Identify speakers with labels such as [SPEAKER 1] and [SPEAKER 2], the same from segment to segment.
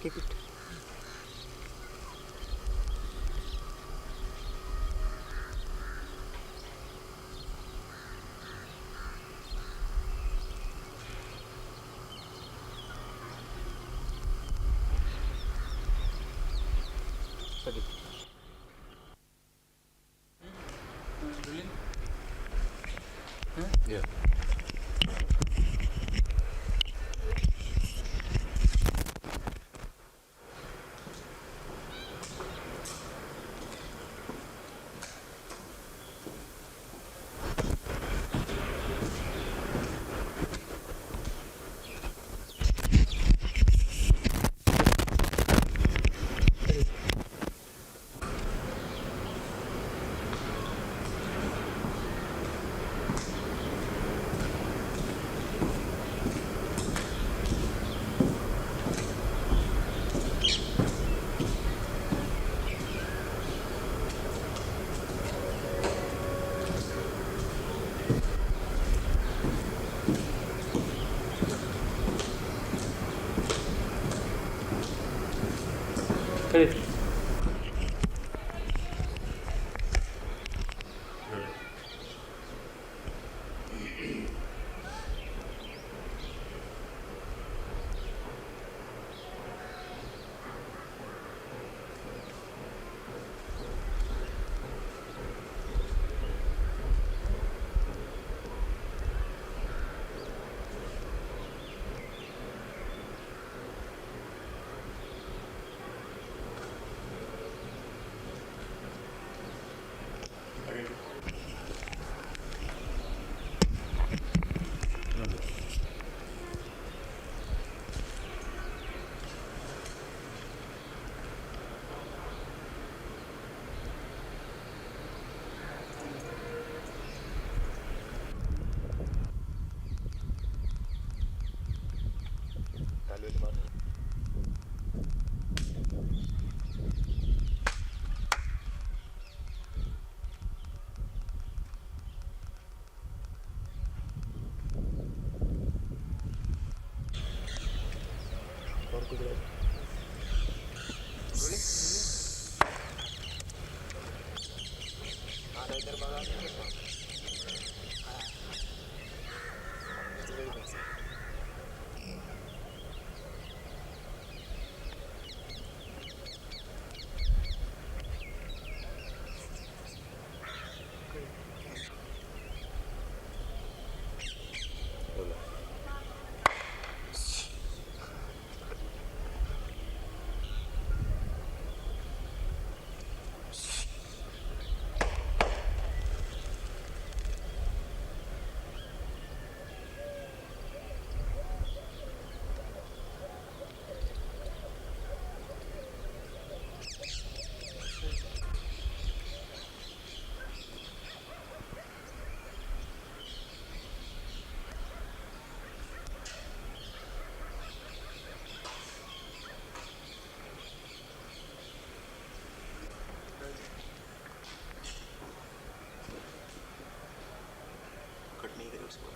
[SPEAKER 1] Keep it. Sorry.
[SPEAKER 2] Yeah.
[SPEAKER 1] Correct.
[SPEAKER 2] Cut नहीं करे उसको.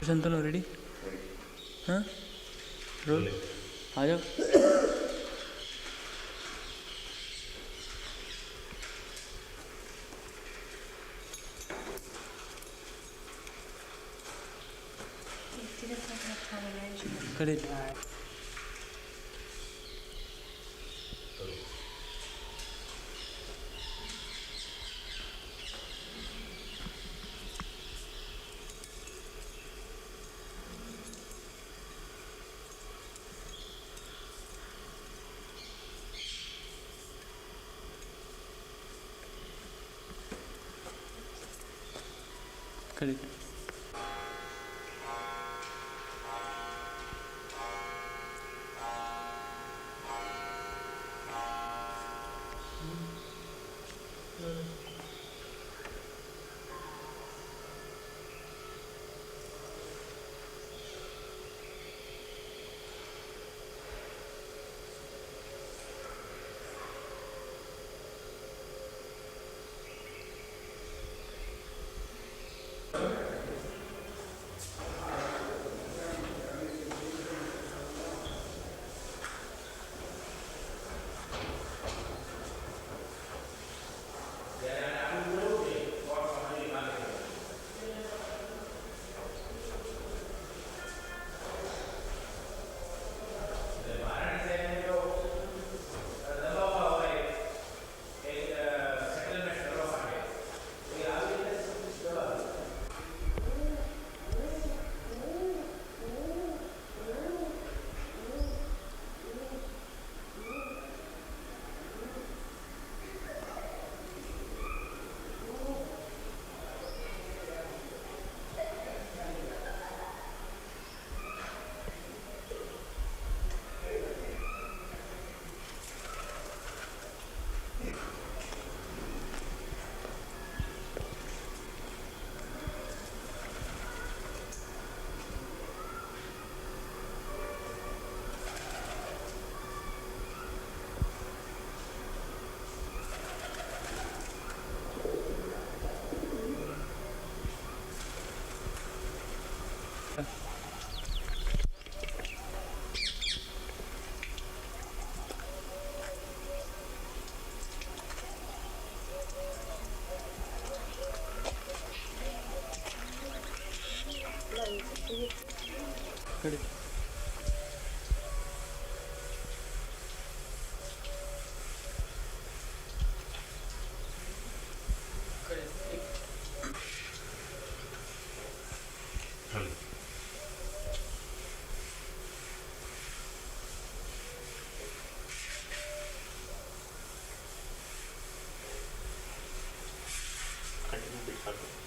[SPEAKER 1] शंतनु रेडी? हाँ, रोल. आ जाओ. Cut it. Cut it. Cut it.
[SPEAKER 2] Continue bit further.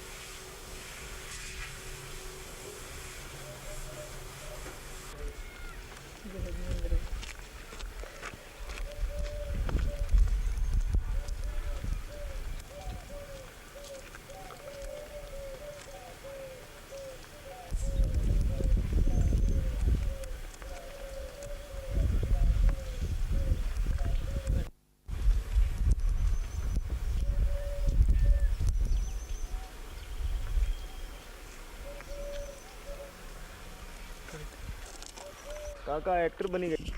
[SPEAKER 3] काका एक्टर बनी गई।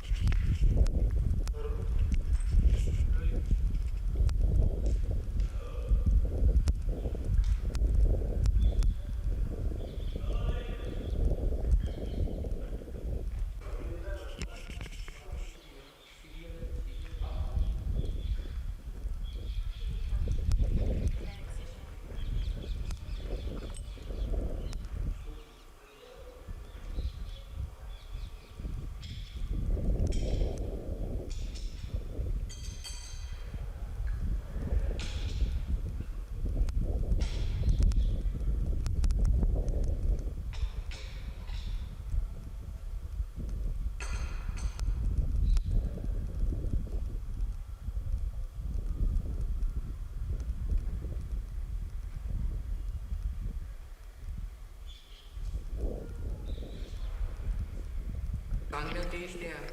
[SPEAKER 4] Bangladesh, they are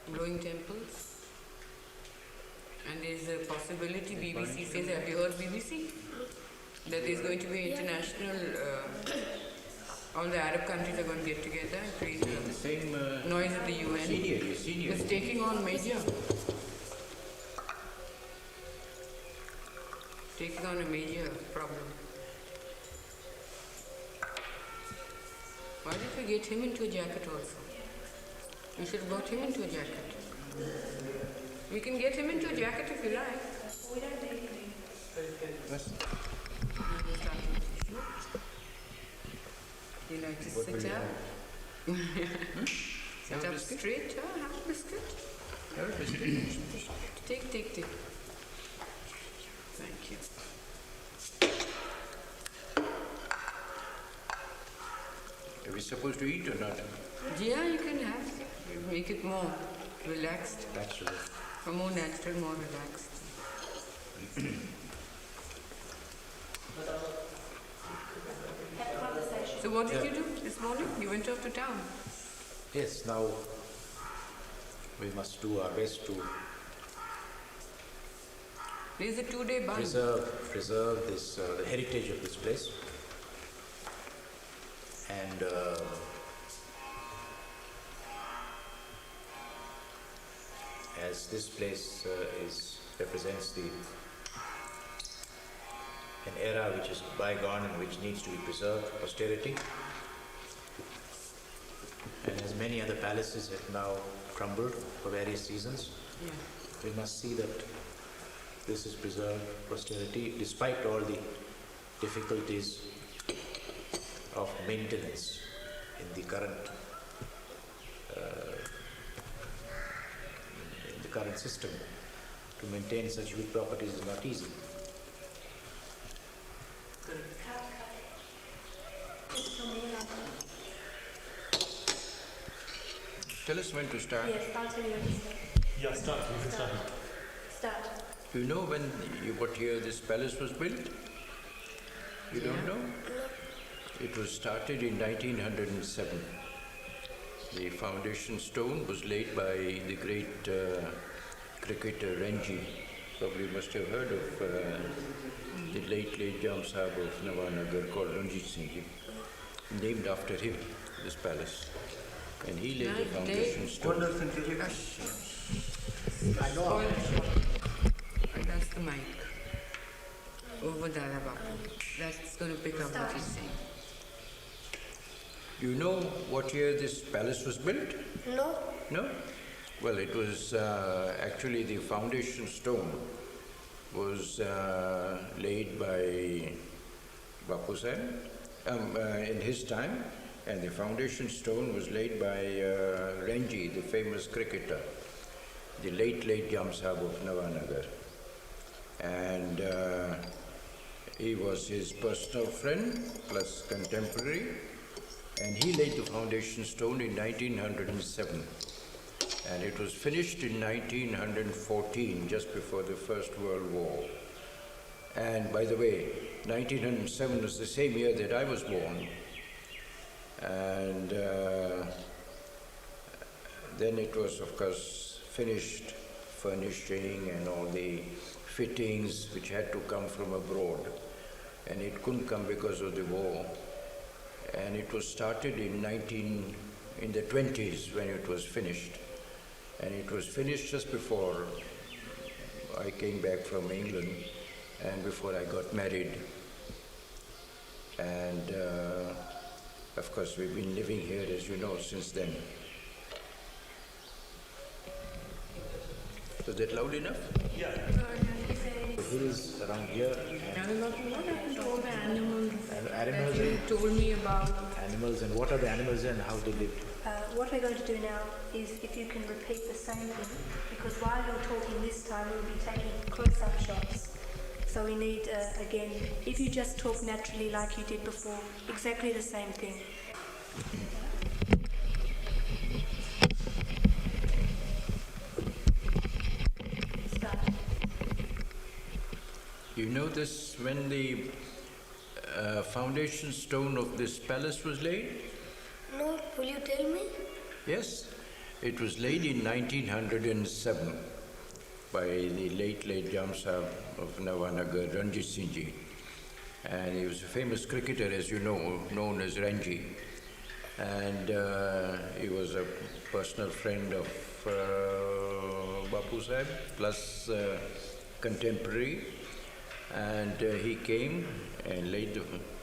[SPEAKER 4] blowing temples, and there is a possibility. BBC says, have you heard BBC? That there is going to be international. All the Arab countries are going to get together and create
[SPEAKER 5] The same
[SPEAKER 4] noise at the UN.
[SPEAKER 5] senior.
[SPEAKER 4] It's taking on a major problem. Why did we get him into a jacket also? We should have got him into a jacket. We can get him into a jacket if you like.
[SPEAKER 2] Yes.
[SPEAKER 4] You like to
[SPEAKER 2] What will
[SPEAKER 4] sit
[SPEAKER 2] you
[SPEAKER 4] up? Sit
[SPEAKER 2] Have a
[SPEAKER 4] up
[SPEAKER 2] biscuit?
[SPEAKER 4] straight. Have a biscuit.
[SPEAKER 2] Have a biscuit.
[SPEAKER 4] Take. Thank you.
[SPEAKER 2] Are we supposed to eat or not?
[SPEAKER 4] Yeah, you can have it. Make it more relaxed,
[SPEAKER 2] Naturally.
[SPEAKER 4] more natural, more relaxed. So what did you do this morning? You went off to town.
[SPEAKER 2] Yes, now we must do our best to
[SPEAKER 4] There's a 2-day ban.
[SPEAKER 2] preserve this the heritage of this place, and as this place represents an era which is bygone and which needs to be preserved, austerity, and as many other palaces have now crumbled for various reasons,
[SPEAKER 4] Yeah.
[SPEAKER 2] we must see that this is preserved posterity despite all the difficulties of maintenance in the current system. To maintain such huge properties is not easy. Tell us when to start.
[SPEAKER 3] Yes, I'll tell you when to start.
[SPEAKER 1] Yeah, start. You can start.
[SPEAKER 3] Start.
[SPEAKER 2] Do you know what year this palace was built? You don't know? It was started in 1907. The foundation stone was laid by the great cricketer Ranji. Probably must have heard of the late Jam Sahib of Nawanagar called Ranjit Singh ji. Named after him, this palace. And he laid the foundation stone.
[SPEAKER 4] I know. That's the mic. Over there, Bapu. That's going to pick up what he's saying.
[SPEAKER 2] Do you know what year this palace was built?
[SPEAKER 3] No.
[SPEAKER 2] No? Well, it was actually the foundation stone was laid by Bapu Sahib in his time, and the foundation stone was laid by Ranji, the famous cricketer, the late Jam Sahib of Nawanagar. And he was his personal friend plus contemporary, and he laid the foundation stone in 1907. And it was finished in 1914, just before the First World War. And by the way, 1907 was the same year that I was born. And then it was, of course, finished, furnishing and all the fittings which had to come from abroad. And it couldn't come because of the war. And it was started in the 20s when it was finished. And it was finished just before I came back from England and before I got married. And of course we've been living here, as you know, since then. Was that loud enough?
[SPEAKER 1] Yeah.
[SPEAKER 2] The hills around here,
[SPEAKER 4] What happened to all the animals
[SPEAKER 2] animals,
[SPEAKER 4] that you told me about?
[SPEAKER 2] animals, and what are the animals and how they live?
[SPEAKER 3] What we're going to do now is if you can repeat the same thing, because while you're talking this time, we'll be taking close-up shots. So we need, again, if you just talk naturally like you did before, exactly the same thing. Start.
[SPEAKER 2] You know this, when the foundation stone of this palace was laid?
[SPEAKER 3] No, will you tell me?
[SPEAKER 2] Yes, it was laid in 1907 by the late Jam Sahib of Nawanagar, Ranjit Singh ji. And he was a famous cricketer, as you know, known as Ranji. And he was a personal friend of Bapu Sahib, plus contemporary. And he came and laid the...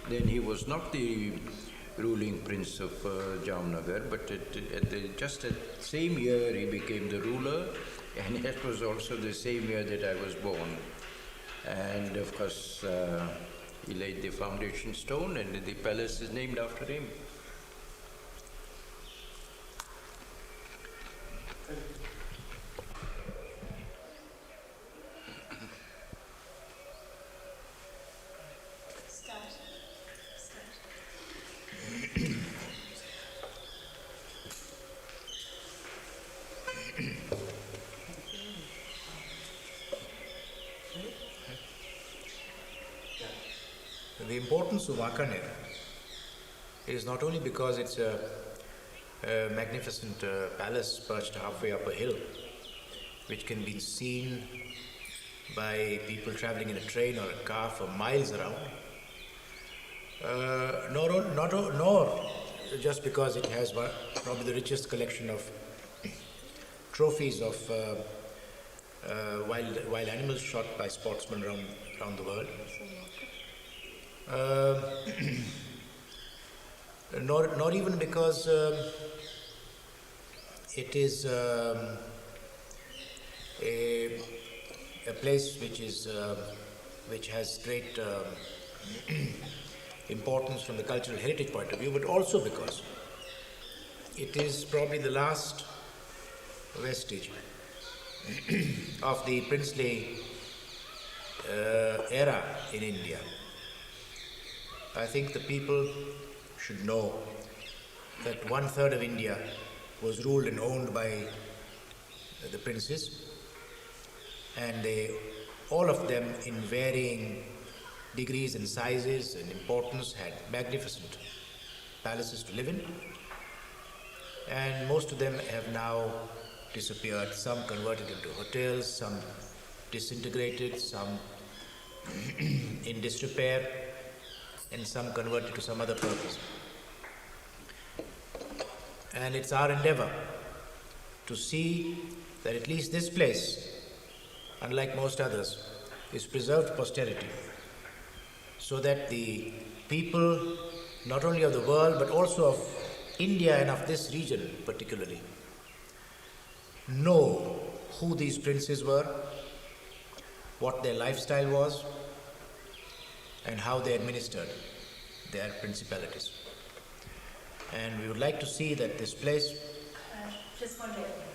[SPEAKER 2] Then he was not the ruling prince of Jamnagar, but just the same year he became the ruler, and it was also the same year that I was born. And of course, he laid the foundation stone, and the palace is named after him.
[SPEAKER 5] The importance of Wankaner is not only because it's a magnificent palace perched halfway up a hill, which can be seen by people traveling in a train or a car for miles around, nor just because it has probably the richest collection of trophies of wild animals shot by sportsmen around the world. Not even because it is a place which has great importance from the cultural heritage point of view, but also because it is probably the last vestige of the princely era in India. I think the people should know that 1/3 of India was ruled and owned by the princes, and all of them in varying degrees and sizes and importance had magnificent palaces to live in, and most of them have now disappeared, some converted into hotels, some disintegrated, some in disrepair, and some converted to some other purpose. And it's our endeavor to see that at least this place, unlike most others, is preserved to posterity, so that the people, not only of the world, but also of India and of this region particularly, know who these princes were, what their lifestyle was, and how they administered their principalities. And we would like to see that this place...
[SPEAKER 3] Just one minute.